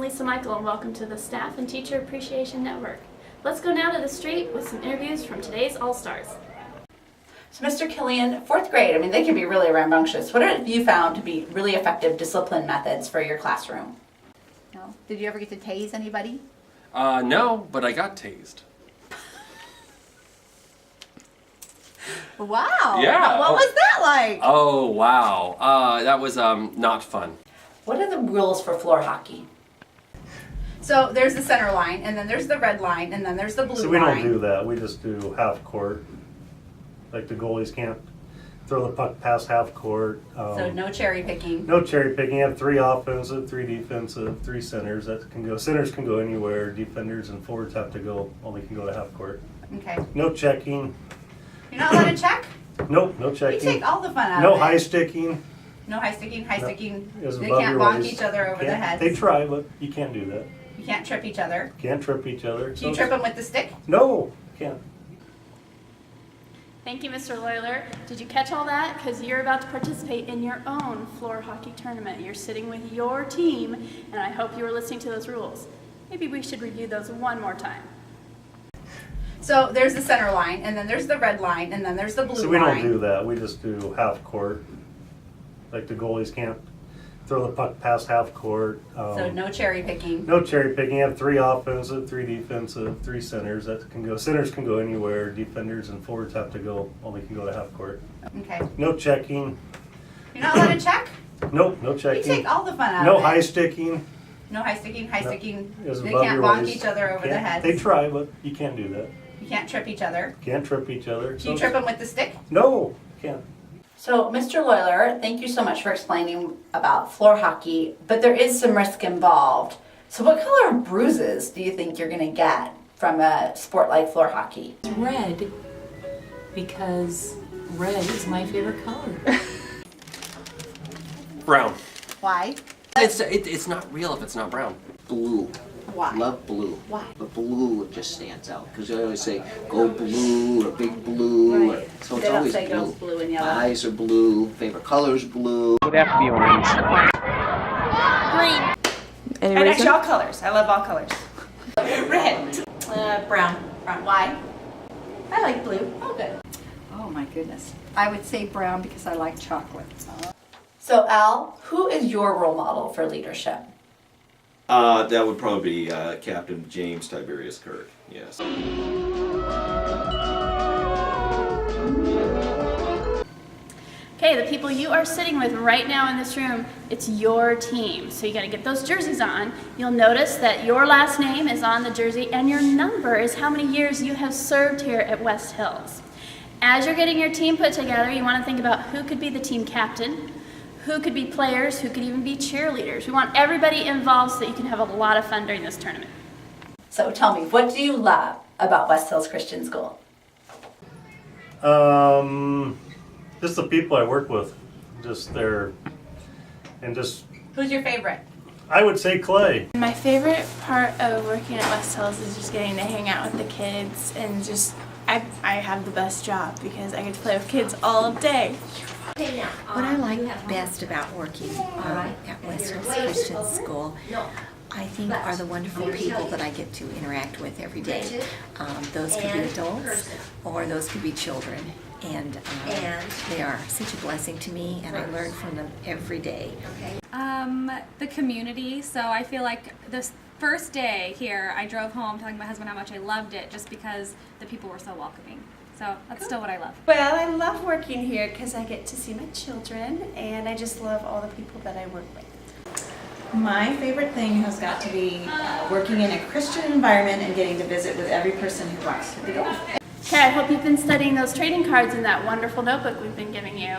Lisa Michael, and welcome to the Staff and Teacher Appreciation Network. Let's go now to the street with some interviews from today's All-Stars. So Mr. Killian, fourth grade, they can be really rambunctious. What have you found to be really effective discipline methods for your classroom? No. Did you ever get to tase anybody? No, but I got tased. Wow. Yeah. What was that like? Oh, wow. That was not fun. What are the rules for floor hockey? So there's the center line, and then there's the red line, and then there's the blue line. So we don't do that. We just do half court. Like the goalies can't throw the puck past half court. So no cherry picking. No cherry picking. You have 3 offensive, 3 defensive, 3 centers that can go. Centers can go anywhere. Defenders and forwards have to go. Only can go to half court. Okay. No checking. You're not allowed to check? Nope. No You checking. take all the fun out No of it. high sticking. No high sticking. High No. sticking. Is They above can't your bonk waist. each other over the Can't- heads. They try, but you can't do that. You can't trip each other. Can't trip each other. Do you trip them with the stick? No. Can't. Thank you, Mr. Loyler. Did you catch all that? Because you're about to participate in your own floor hockey tournament. You're sitting with your team, and I hope you were listening to those rules. Maybe we should review those one more time. So there's the center line, and then there's the red line, and then there's the blue line. So we don't do that. We just do half court. Like the goalies can't throw the puck past half court. So no cherry picking. No cherry picking. You have 3 offensive, 3 defensive, 3 centers that can go. Centers can go anywhere. Defenders and forwards have to go. Only can go to half court. Okay. No checking. You're not allowed to check? Nope. No You checking. take all the fun out No of it. high sticking. No high sticking. High No. sticking. Is They above can't your bonk waist. each other over the Can't- heads. They try, but you can't do that. You can't trip each other. Can't trip each other. Do you trip them with the stick? No. Can't. So Mr. Loyler, thank you so much for explaining about floor hockey, but there is some risk involved. So what color of bruises do you think you're going to get from a sport like floor hockey? Red, because red is my favorite color. Brown. Why? It's not real if it's not brown. Blue. Why? Love blue. Why? But blue just stands out because they always say go blue or big blue. Right. So They it's don't always say blue. girls blue and yellow. Eyes are blue. Favorite color is blue. Would have to be orange. And actually all colors. I love all colors. Red. Brown. Why? I like blue. Oh, good. Oh my goodness. I would say brown because I like chocolate. So Al, who is your role model for leadership? That would probably be Captain James Tiberius Kirk, yes. Okay, the people you are sitting with right now in this room, it's your team. So you got to get those jerseys on. You'll notice that your last name is on the jersey and your number is how many years you have served here at West Hills. As you're getting your team put together, you want to think about who could be the team captain, who could be players, who could even be cheerleaders. We want everybody involved so that you can have a lot of fun during this tournament. So tell me, what do you love about West Hills Christian School? Just the people I work with. Just their, and just, Who's your favorite? I would say Clay. My favorite part of working at West Hills is just getting to hang out with the kids and just, I have the best job because I get to play with kids all day. What I like best about working at West Hills Christian School, I think, are the wonderful people that I get to interact with every day. Those could be adults or those could be children. And they are such a blessing to me, and I learn from them every day. The community. So I feel like this first day here, I drove home telling my husband how much I loved it just because the people were so welcoming. So that's still what I love. Well, I love working here because I get to see my children and I just love all the people that I work with. My favorite thing has got to be working in a Christian environment and getting to visit with every person who walks through the door. Okay, I hope you've been studying those trading cards in that wonderful notebook we've been giving you,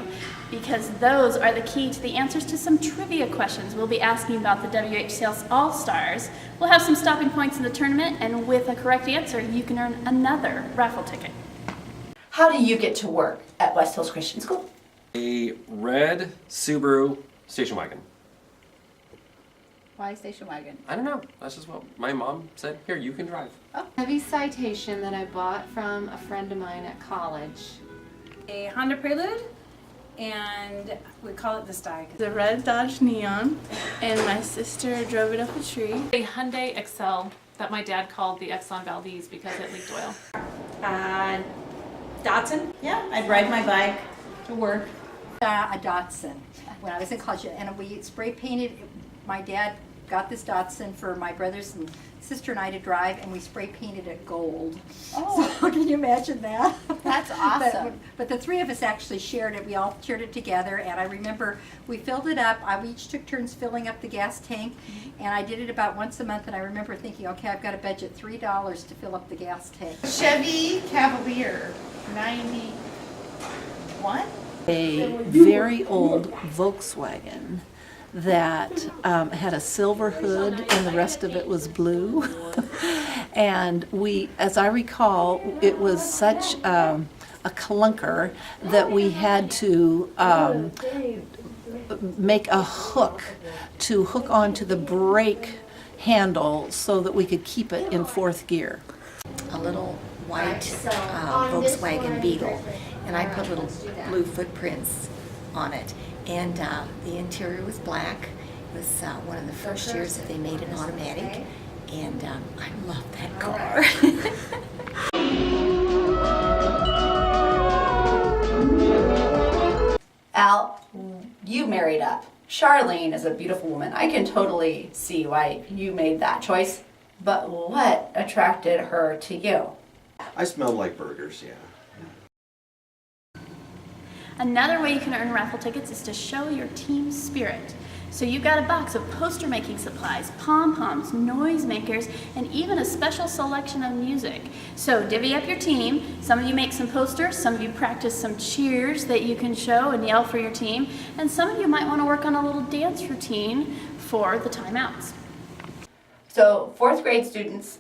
because those are the key to the answers to some trivia questions we'll be asking about the WHCS All-Stars. We'll have some stopping points in the tournament, and with a correct answer, you can earn another raffle ticket. How do you get to work at West Hills Christian School? A red Subaru station wagon. Why station wagon? I don't know. That's just what my mom said. Here, you can drive. Heavy Citation that I bought from a friend of mine at college. A Honda Prelude, and we call it the Stag. The red Dodge Neon, and my sister drove it up a tree. A Hyundai Excel that my dad called the Exxon Valdez because it leaked oil. Datsun? Yeah, I'd ride my bike to work. A Datsun when I was in college, and we spray painted. My dad got this Datsun for my brothers and sister and I to drive, and we spray painted it gold. Oh. So can you imagine that? That's awesome. But the three of us actually shared it. We all shared it together, and I remember we filled it up. We each took turns filling up the gas tank, and I did it about once a month. And I remember thinking, okay, I've got to budget $3 to fill up the gas tank. Chevy Cavalier, 91. A very old Volkswagen that had a silver hood and the rest of it was blue. And we, as I recall, it was such a clunker that we had to make a hook to hook onto the brake handle so that we could keep it in fourth gear. A little white Volkswagen Beetle, and I put little blue footprints on it. And the interior was black. It was one of the first years that they made an automatic, and I love that car. Al, you married up. Charlene is a beautiful woman. I can totally see why you made that choice. But what attracted her to you? I smell like burgers, yeah. Another way you can earn raffle tickets is to show your team spirit. So you got a box of poster making supplies, pom-poms, noisemakers, and even a special selection of music. So divvy up your team. Some of you make some posters, some of you practice some cheers that you can show and yell for your team, and some of you might want to work on a little dance routine for the timeouts. So fourth grade students,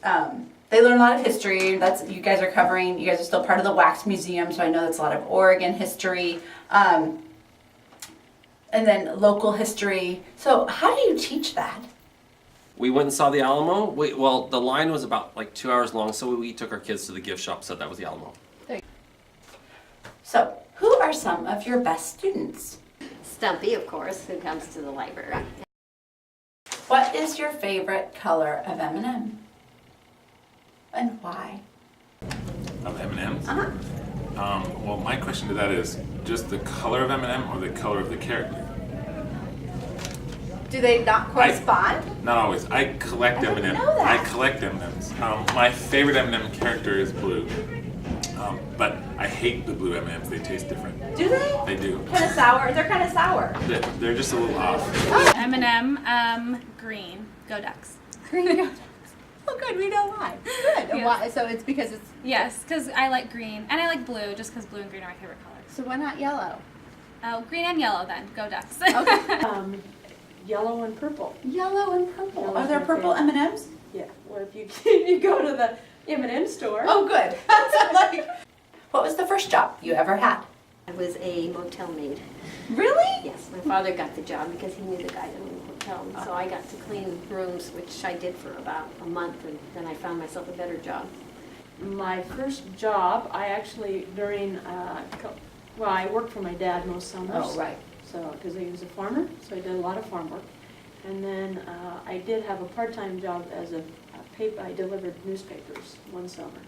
they learn a lot of history. That's you guys are covering. You guys are still part of the Wax Museum, so I know that's a lot of Oregon history, and then local history. So how do you teach that? We went and saw the Alamo. Well, the line was about like 2 hours long, so we took our kids to the gift shop, said that was the Alamo. So who are some of your best students? Stumpy, of course, who comes to the library. What is your favorite color of M&M? And why? Of M&Ms? Uh-huh. Well, my question to that is just the color of M&M or the color of the character? Do they not correspond? Not always. I collect I didn't M&M. know that. I collect M&Ms. My favorite M&M character is blue, but I hate the blue M&Ms. They taste different. Do they? They do. Kind of sour. They're kind of sour. They're just a little off. M&M, green. Go Ducks. Green. Go Ducks. Oh, good. We know why. Good. And Yeah. why? So it's because it's. Yes, because I like green, and I like blue, just because blue and green are my favorite colors. So why not yellow? Oh, green and yellow then. Go Ducks. Okay. Yellow and purple. Yellow and purple. Yellow Are there and purple pink. M&Ms? Yeah. Well, if you go to the M&M store. Oh, good. So, like, What was the first job you ever had? I was a motel maid. really? Yes, my father got the job because he knew the guy that owned the hotel. So I got to clean rooms, which I did for about a month, and then I found myself a better job. My first job, I actually I worked for my dad most summers. Oh, right. So, because he was a farmer, so I did a lot of farm work. And then I did have a part-time job as a paper. I delivered newspapers one summer.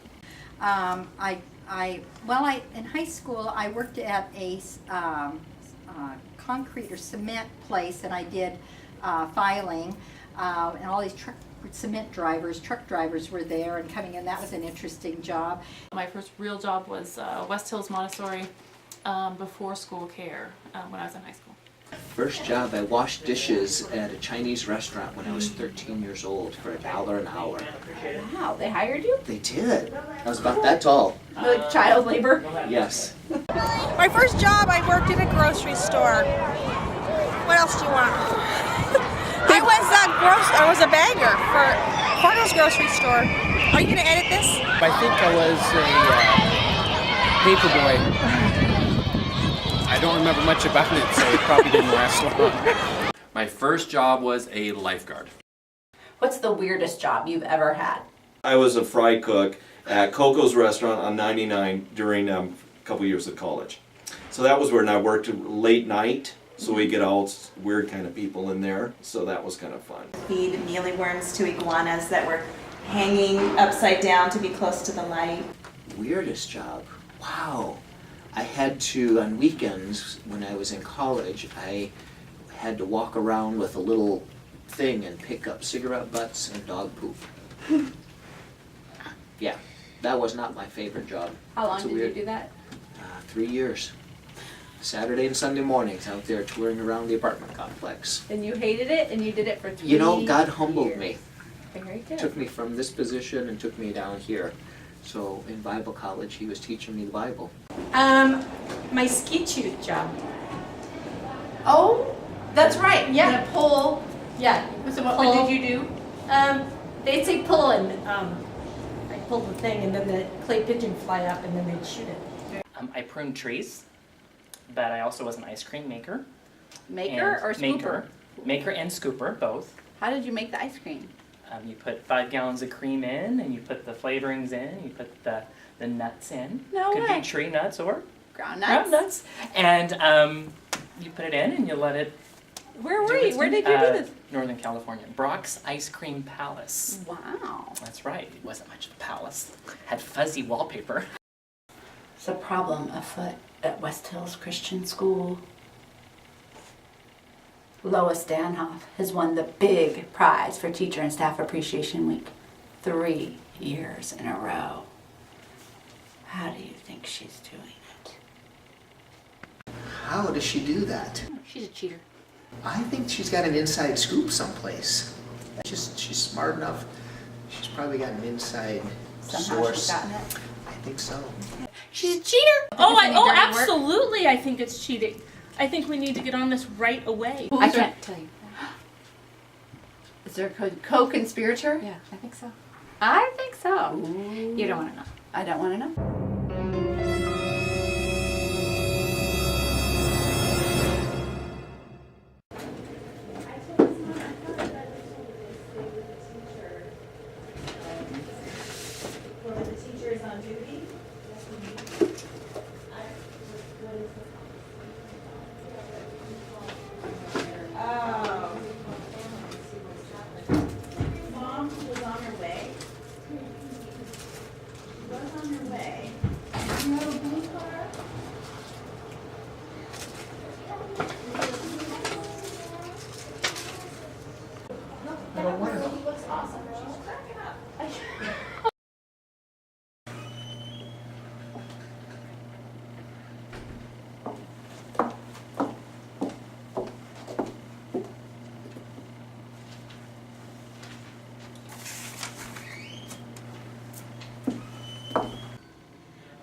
In high school, I worked at a concrete or cement place, and I did filing, and all these truck drivers were there and coming in. That was an interesting job. My first real job was West Hills Montessori before school care when I was in high school. First job, I washed dishes at a Chinese restaurant when I was 13 years old for $1 an hour. Wow, they hired you? They did. I was about that tall. Like child labor? Yes. My first job, I worked at a grocery store. What else do you want? I was a bagger for Cornell's grocery store. Are you going to edit this? I think I was a paper boy. I don't remember much about it, so it probably didn't last long. My first job was a lifeguard. What's the weirdest job you've ever had? I was a fry cook at Coco's restaurant on 99 during a couple years of college. So that was when I worked late night, so we get all weird kind of people in there. So that was kind of fun. Feed mealyworms to iguanas that were hanging upside down to be close to the light. Weirdest job. Wow. I had to, on weekends when I was in college, I had to walk around with a little thing and pick up cigarette butts and dog poop. Yeah, that was not my favorite job. How long It's a did weird- you do that? 3 years. Saturday and Sunday mornings out there touring around the apartment complex. And you hated it, and you did it for 3 You know, God humbled me. Very good. Took me from this position and took me down here. So in Bible college, he was teaching me the Bible. My ski shoot job. Oh, that's right. Yeah. The pull. Yeah. So what Pull. did you do? They'd say pull and I pulled the thing and then the clay pigeon fly up and then they'd shoot it. I pruned trees, but I also was an ice cream maker. Maker and or scooper? Maker and scooper, both. How did you make the ice cream? You put 5 gallons of cream in, and you put the flavorings in, you put the nuts in. No Could way. be tree nuts or Ground ground nuts. nuts. And you put it in and you let it Where do were you? its Where thing. did you do this? Northern California. Brock's Ice Cream Palace. Wow. That's right. It wasn't much of a palace. Had fuzzy wallpaper. It's a problem afoot at West Hills Christian School. Lois Danhoff has won the big prize for Teacher and Staff Appreciation Week 3 years in a row. How do you think she's doing it? How does she do that? She's a cheater. I think she's got an inside scoop someplace. She's smart enough. She's probably got an inside Somehow source. she's gotten it. I think so. She's a cheater. Oh, any dirty work? Absolutely. I think it's cheating. I think we need to get on this right away. I can't tell you. Is there a co-conspirator? Yeah, I think so. I think so. You don't want to know. I don't want to know. Mom was on her way. She was on her way. You have a blue car? He looks awesome. She's cracking up.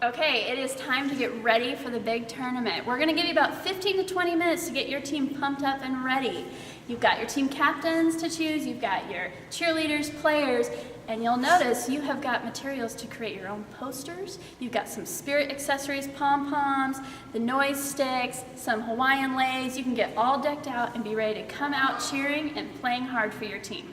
Okay, it is time to get ready for the big tournament. We're going to give you about 15 to 20 minutes to get your team pumped up and ready. You've got your team captains to choose, you've got your cheerleaders, players, and you'll notice you have got materials to create your own posters. You've got some spirit accessories, pom-poms, the noise sticks, some Hawaiian leis. You can get all decked out and be ready to come out cheering and playing hard for your team.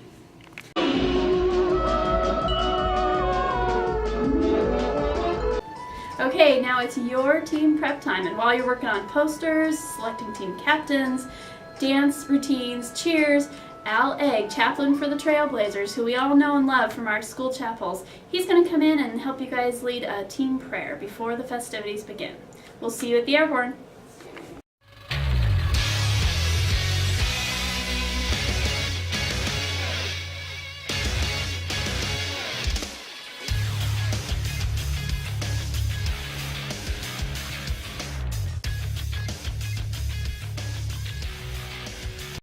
Okay, now it's your team prep time, and while you're working on posters, selecting team captains, dance routines, cheers, Al Egg, chaplain for the Trailblazers, who we all know and love from our school chapels, he's going to come in and help you guys lead a team prayer before the festivities begin. We'll see you at the Airborne.